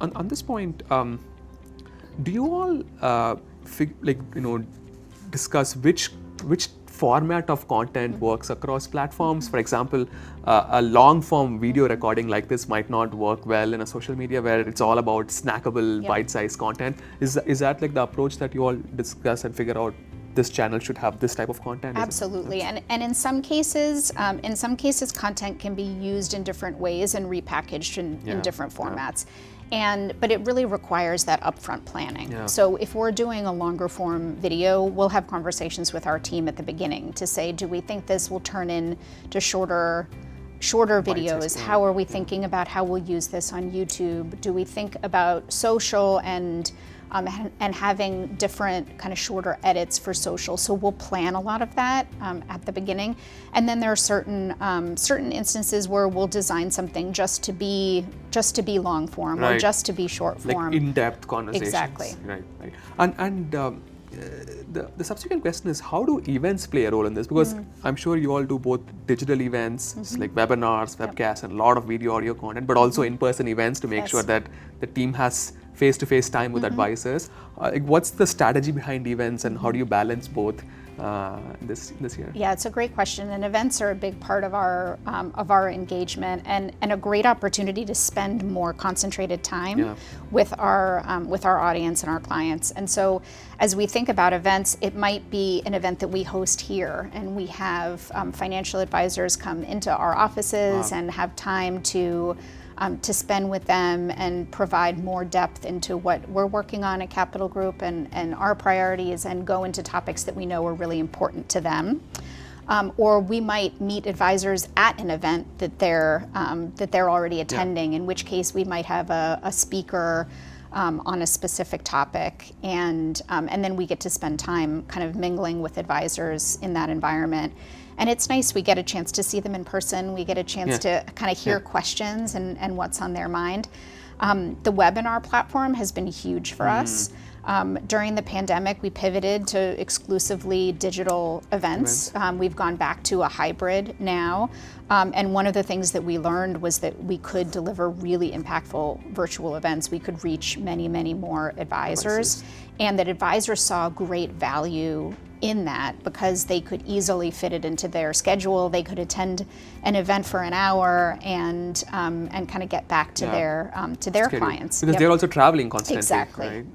On this point, do you all discuss which format of content works across platforms? For example, a long form video recording like this might not work well in a social media where it's all about snackable, bite-sized content. Is that like the approach that you all discuss and figure out this channel should have this type of content? Absolutely, and in some cases, content can be used in different ways and repackaged in different formats. But it really requires that upfront planning. So if we're doing a longer form video, we'll have conversations with our team at the beginning to say, do we think this will turn into shorter videos? How are we thinking about how we'll use this on YouTube? Do we think about social and having different kind of shorter edits for social? So we'll plan a lot of that at the beginning, and then there are certain instances where we'll design something just to be long form or just to be short form, like in-depth conversations. Exactly. Right. And the subsequent question is, how do events play a role in this? Because I'm sure you all do both digital events like webinars, webcasts, and a lot of video audio content, but also in-person events to make sure that the team has face-to-face time with advisors. What's the strategy behind events, and how do you balance both this year? Yeah, it's a great question, and events are a big part of our engagement and a great opportunity to spend more concentrated time with our audience and our clients. And so, as we think about events, it might be an event that we host here, and we have financial advisors come into our offices and have time to spend with them and provide more depth into what we're working on at Capital Group and our priorities, and go into topics that we know are really important to them. Or we might meet advisors at an event that they're already attending, in which case we might have a speaker on a specific topic, and then we get to spend time kind of mingling with advisors in that environment. And it's nice, we get a chance to see them in person, we get a chance to kind of hear questions and what's on their mind. The webinar platform has been huge for us. During the pandemic, we pivoted to exclusively digital events. We've gone back to a hybrid now. And one of the things that we learned was that we could deliver really impactful virtual events. We could reach many, many more advisors. And that advisors saw great value in that because they could easily fit it into their schedule. They could attend an event for an hour and kind of get back to their clients. Because they're also traveling constantly. Exactly. Right?